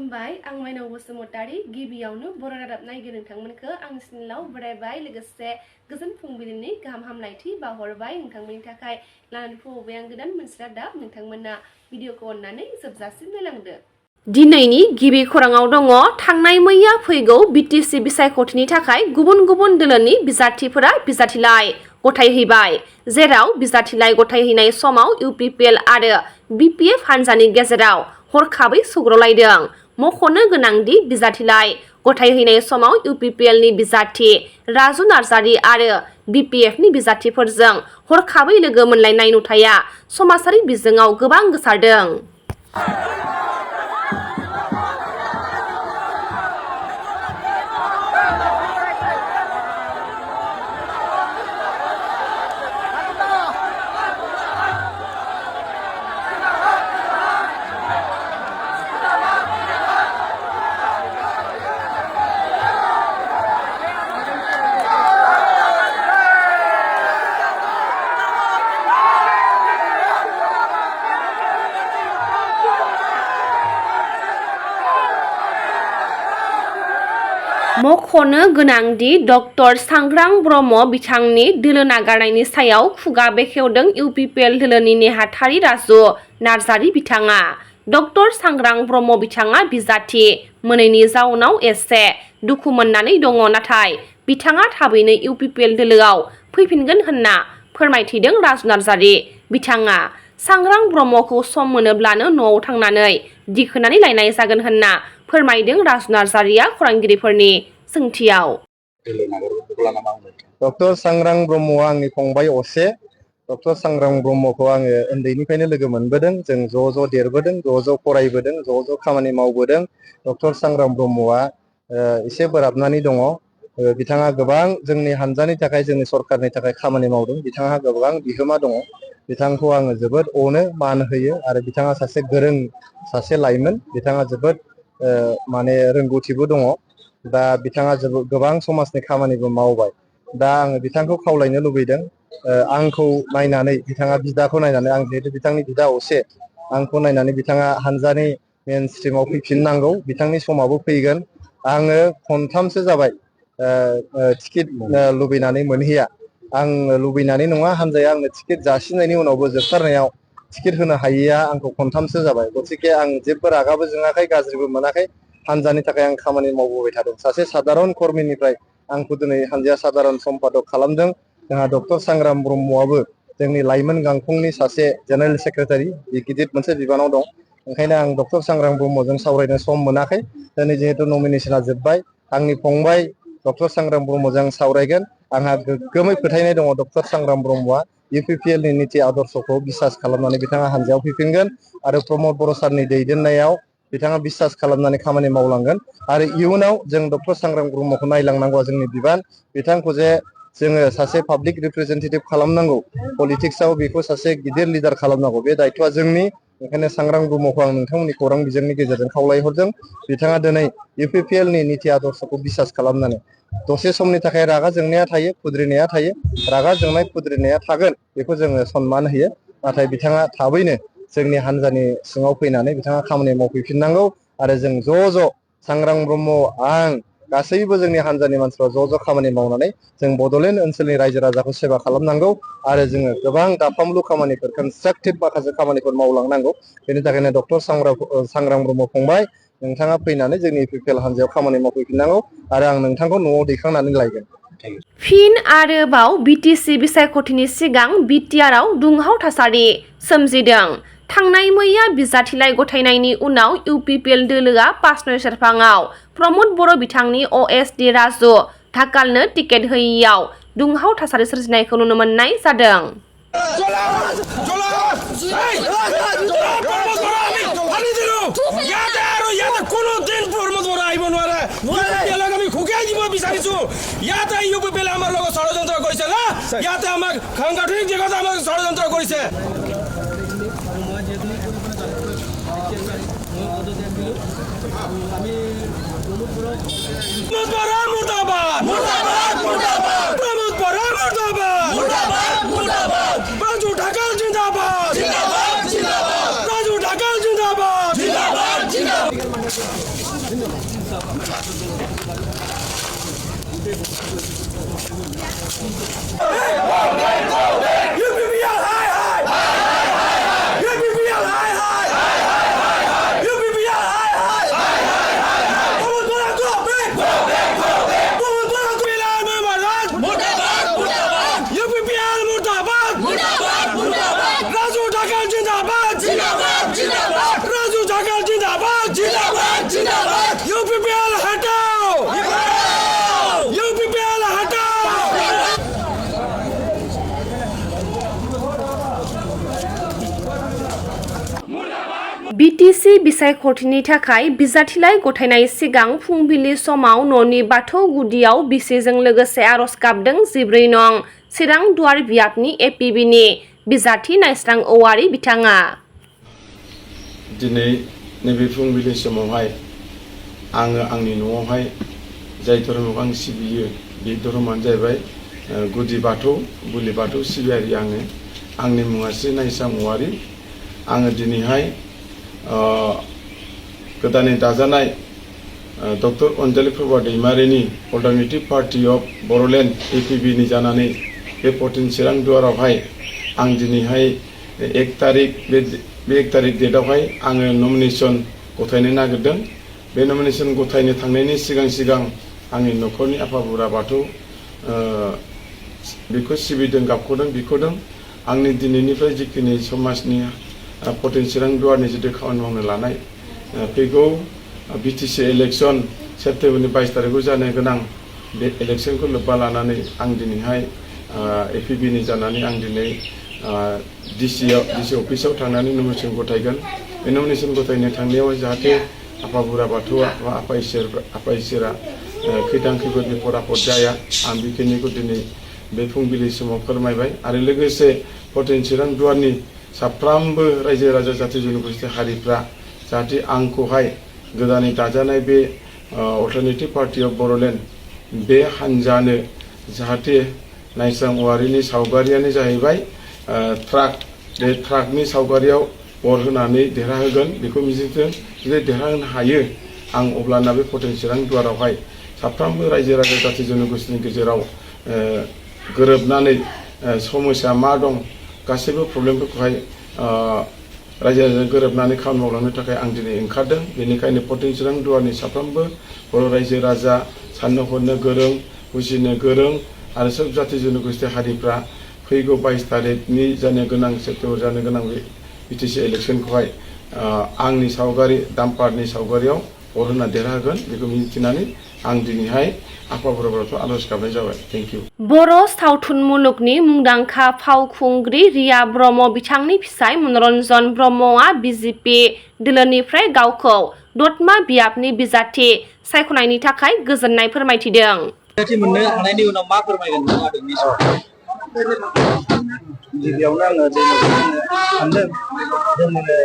खुलुमबाय आं माइनाव बसुमतारी गिबियावनो बर' रादाब नायगिरि नोंथांमोनखौ आंनि चेनेलाव बरायबाय लोगोसे गोजोन फुंबिलिनि गाहाम हामलायथि बावहरबाय नोंथांमोननि थाखाय लानानै फैबाय आं गोदान मोनसे रादाब नोंथांमोना भिडिअखौ अननानै जोबजासिम नायलांदो। दिनैनि गिबि खौराङाव दङ थांनाय मैया फैगौ बिटिसि बिसायख'थिनि थाखाय गुबुन गुबुन दोलोनि बिजाथिफोरा बिजाथिलाइ गथायहैबाय जेराव बिजाथिलाइ गथायहैनाय समाव इउपिपिएल आरो बिपिएफ हान्जानि गेजेराव हरखाबै सौग्रावलायदों। मख'नो गोनांदि बिजाथिलाइ गथायहैनाय समाव इउपिपिएलनि बिजाथि राजु नार्जारि आरो बिपिएफनि बिजाथिफोरजों हरखाबै लोगो मोनलायनाय नुथाया समाजारि बिजोङाव गोबां गोसारदों। मख'नो गोनांदि डक्टर सांग्रां ब्रह्म बिथांनि दोलो नागारनायनि सायाव खुगा बेखेवदों इउपिपिएल दोलोनि नेहाथारि राजु नार्जारि बिथाङा। डक्टर सांग्रां ब्रह्म बिथाङा बिजाथि मोनैनि जाउनाव एसे दुखु मोननानै दङ नाथाय बिथाङा थाबैनो इउपिपिएल दोलोआव फैफिनगोन होनना फोरमायथिदों राजु नार्जारि बिथाङा। सांग्रां ब्रह्मखौ सम मोनोब्लानो न'आव थांनानै दिखोनानै लायनाय जागोन होनना फोरमायदों राजु नार्जारिया खौरांगिरिफोरनि सोंथियाव। डक्टर सांग्रां ब्रह्मआ आंनि फंबाय असे। डक्टर सांग्रां ब्रह्मखौ आङो उन्दैनिफ्रायनो लोगो मोनबोदों। जों ज' देरबोदों, ज' फरायबोदों, ज' खामानि मावबोदों। डक्टर सांग्रां ब्रह्मआ एसे बोराबनानै दङ। बिथाङा गोबां जोंनि हानजानि थाखाय जोंनि सरकारनि थाखाय खामानि मावदों। बिथाङा गोबां बिहोमा दङ। बिथांखौ आङो जोबोद अनो मान होयो आरो बिथाङा सासे गोरों सासे लाइमोन। बिथाङा जोबोद माने रोंगौथिबो दङ। दा बिथाङा गोबां समाजनि खामानिबो मावबाय। दा आङो बिथांखौ खावलायनो लुबैदों आंखौ नायनानै बिथाङा बिदाखौ नायनानै आं जिहेतु बिथांनि बिदा असे आंखौ नायनानै बिथाङा हानजानि मेन स्ट्रिमाव फैफिननांगौ। बिथांनि समाबो फैगोन। आङो खनथामसो जाबाय टिकेट लुबैनानै मोनहैया। आं लुबैनानै नङा, हानजाया आंनो टिकेट जासिनायनि उनावबो जोबथारनायाव टिकेट होनो हायैया आंखौ खनथामसो जाबाय। गतिके आं जेबो रागाबो जोङाखै, गाज्रिबो मोनाखै। हानजानि थाखाय आं खामानि मावबोबाय थादों। सासे सादारन कर्मीनिफ्राय आंखौ दिनै हानजाया सादारन सम्पादक खालामदों। जोंहा डक्टर सांग्रां ब्रह्मआबो जोंनि लाइमोन गांखंनि सासे जेनेरेल सेक्रेटारि गिदिर मोनसे बिबानाव दं। ओंखायनो आं डक्टर सांग्रां ब्रह्मजों सावरायनो सम मोनाखै। दिनै जिहेतु नमिनेसना जोब्बाय, आंनि फंबाय डक्टर सांग्रां ब्रह्मजों सावरायगोन। आंहा गोग्गोमै फोथायनाय दङ डक्टर सांग्रां ब्रह्मआ इउपिपिएलनि निति आदर्शखौ बिसास खालामनानै बिथाङा हानजायाव फैफिनगोन आरो प्रमद बर' सारनि दैदेननायाव बिथाङा बिसास खालामनानै खामानि मावलांगोन आरो इयुनाव जों डक्टर सांग्रां ब्रह्मखौ नायलांनांगौआ जोंनि बिबान। बिथांखौ जे जोङो सासे पाब्लिक रिप्रेजेन्टेटिभ खालामनांगौ, पलिटिक्सआव बेखौ सासे गिदिर लिडार खालामनांगौ, बे दायथ'आ जोंनि। ओंखायनो सांग्रां ब्रह्मखौ आं नोंथांमोननि खौरां बिजोंनि गेजेरजों खावलायहरदों। बिथाङा दिनै इउपिपिएलनि निति आदर्शखौ बिसास खालामनानै दसे समनि थाखाय रागा जोंनाया थायो, खुद्रिनाया थायो। रागा जोंनाय खुद्रिनाया थागोन, बेखौ जोङो सनमान होयो। नाथाय बिथाङा थाबैनो जोंनि हानजानि सिङाव फैनानै बिथाङा खामानि मावफैफिननांगौ आरो जों ज' सांग्रां ब्रह्म, आं गासैबो जोंनि हानजानि मानसिफ्रा ज' खामानि मावनानै जों बड'लेण्ड ओनसोलनि रायजो राजाखौ सेबा खालामनांगौ आरो जोङो गोबां दाफामलु खामानिफोर, कनस्ट्राक्टिभ माखासे खामानिफोर मावलांनांगौ। बेनि थाखायनो डक्टर सांग्रां ब्रह्म फंबाय, नोंथाङा फैनानै जोंनि इउपिपिएल हानजायाव खामानि मावफैफिननांगौ आरो आं नोंथांखौ न'आव दैखांनानै लायगोन। फिन आरोबाव बिटिसि बिसायख'थिनि सिगां बिटिआरआव दुंहाव थासारि सोमजिदों। थांनाय मैया बिजाथिलाइ गथायनायनि उनाव इउपिपिएल दोलोआ पासनय सेरफाङाव प्रमद बर' बिथांनि अएसडि राजु ढाकालनो टिकेट होयैयाव दुंहाव थासारि सोरजिनायखौ नुनो मोननाय जादों। BTC बिसायख'थिनि थाखाय बिजाथिलाइ गथायनाय सिगां फुंबिलि समाव न'नि बाथौ गुदियाव बिसिजों लोगोसे आर'ज गाबदों 14 नं चिरां दुवार बियाबनि APBनि बिजाथि नायस्रां औवारि बिथाङा। दिनै नैबे फुंबिलि समावहाय आङो आंनि न'आवहाय जाय धर्मखौ आं सिबियो बे धर्मआनो जाहैबाय गुदि बाथौ बुलि बाथौ सिबियारि आङो। आंनि मुङा श्री नायस्रां औवारि। आङो दिनैहाय गोदानै दाजानाय डक्टर अनजालि प्रभा दैमारिनि अल्टारनेटिभ पार्टी अफ बर'लेण्ड APBनि जानानै बे 14 चिरां दुवारावहाय आं दिनैहाय 1 तारिख बे 1 तारिख डेटआवहाय आङो नमिनेशन गथायनो नागिरदों। बे नमिनेशन गथायनो थांनायनि सिगां आंनि न'खरनि आफा बोराइ बाथौ बेखौ सिबिदों गाबख'दों बिख'दों। आंनि दिनैनिफ्राय जिखिनि समाजनि 14 चिरां दुवारनि जितु खामानि मावनो लानाय फैगौ BTC इलेक्शन सेप्तेम्बरनि 22 तारिखआव जानो गोनां बे इलेक्शनखौ लोब्बा लानानै आं दिनैहाय APBनि जानानै आं दिनै DC अफिसाव थांनानै नमिनेशन गथायगोन। बे नमिनेशन गथायनो थांनायाव जाहाथे आफा बोराइ बाथौआ बा आफा इसोरा खैदां खैफोद बिपद आफद जाया आं बेखिनिखौ दिनै बे फुंबिलि समाव फोरमायबाय। आरो लोगोसे 14 चिरां दुवारनि साफ्रोमबो रायजो राजा जाथि जनगोष्ठी हारिफ्रा जाहाथे आंखौहाय गोदानै दाजानाय बे अल्टारनेटिभ पार्टी अफ बर'लेण्ड बे हान्जानो जाहाथे नायस्रां औवारिनि सावगारियानो जाहैबाय ट्राक बे ट्राकनि सावगारियाव अर होनानै देरहाहोगोन बेखौ मिजिंथिदों। जुदि देरहाहोनो हायो आं अब्लाना बे 14 चिरां दुवारावहाय साफ्रोमबो रायजो राजा जाथि जनगोष्ठीनि गेजेराव गोरोबनानै समस्या मा दं गासैबो प्रब्लेमफोरखौहाय रायजो राजाजों गोरोबनानै खामानि मावलांनो थाखाय आं दिनै ओंखारदों। बेनिखायनो 14 चिरां दुवारनि साफ्रोमबो बर' रायजो राजा साननो हनो गोरों बुजिनो गोरों आरो सोब जाथि जनगोष्ठी हारिफ्रा फैगौ 22 तारिखनि जानो गोनां सेप्तेम्बर जानो गोनां बे BTC इलेक्शनखौहाय आंनि सावगारि दाम्पारनि सावगारियाव अर होना देरहागोन बेखौ मिजिंथिनानै आं दिनैहाय आफा बोराइ बाथौआव आर'ज गाबनाय जाबाय। Thank you. बर' सावथुन मुलुगनि मुंदांखा फावखुंग्रि रिया ब्रह्म बिथांनि फिसाय मनरन्जन ब्रह्मआ BJP दोलोनिफ्राय गावखौ दतमा बियाबनि बिजाथि सायख'नायनि थाखाय गोजोननाय फोरमायथिदों। बिजाथि मोननो हानायनि उनाव मा फोरमायगोन नोंथाङा दिनै? गिबियावनो आङो सानदों जोंनिनो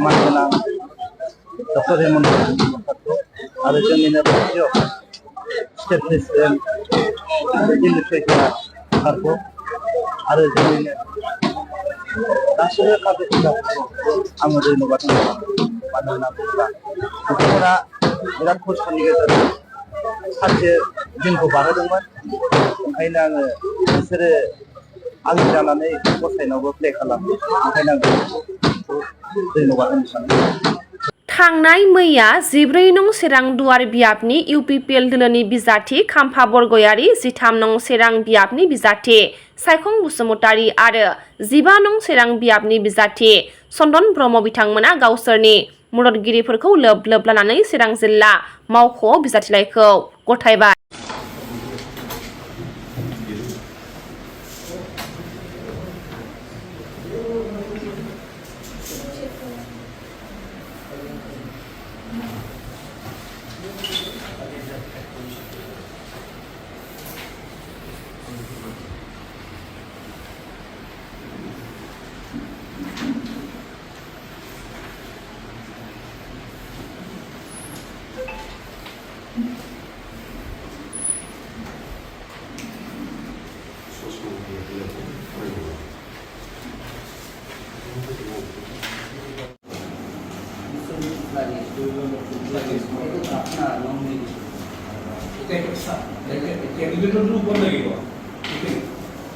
मानगोनां डक्टर हेमन्त सारखौ आरो जोंनिनो स्टेट प्रेसिडेन्ट दिल्ली सारखौ आरो जोंनिनो गासैबो काबिनेटफोरखौ आङो धन्यबाद होनो मानो होनना बुङोब्ला बिथांमोना बिराद खस्थ'नि गेजेरजों सानसे दिनखौ बारहोदोंमोन। ओंखायनो आङो बिसोरो आंनि जानानै गसाइनावबो प्ले खालामो। ओंखायनो आं धन्यबाद होनो सानो। थांनाय मैया 14 नं चिरां दुवार बियाबनि UPPL दोलोनि बिजाथि खाम्फा बरगयारि, 13 नं चिरां बियाबनि बिजाथि सायखं बसुमतारि आरो 15 नं चिरां बियाबनि बिजाथि चन्दन ब्रह्म बिथांमोना गावसोरनि मददगिरिफोरखौ लोब लानानै चिरां जिल्ला मावख'आव बिजाथिलाइखौ गथायबाय। itu আপনার নমিনি এটা ক্যান্ডিডেটের উপর লাগিব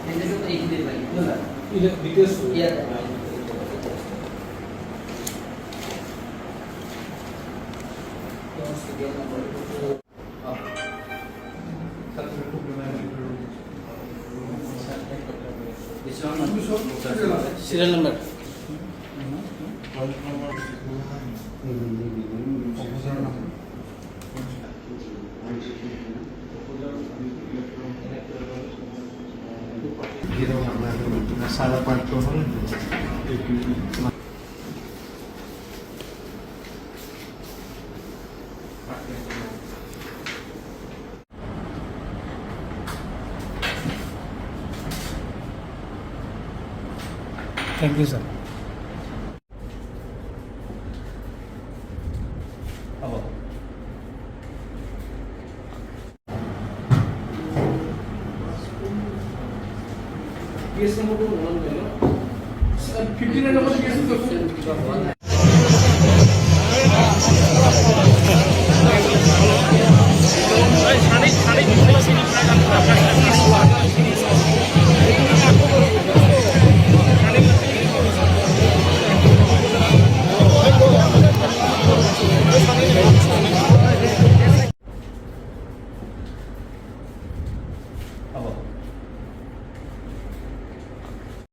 এটা তো এই দিতে পারি না এটা ডিটেইলস ইয়া serial number salah parto Thank you, sir. Yes, number 59 number yes.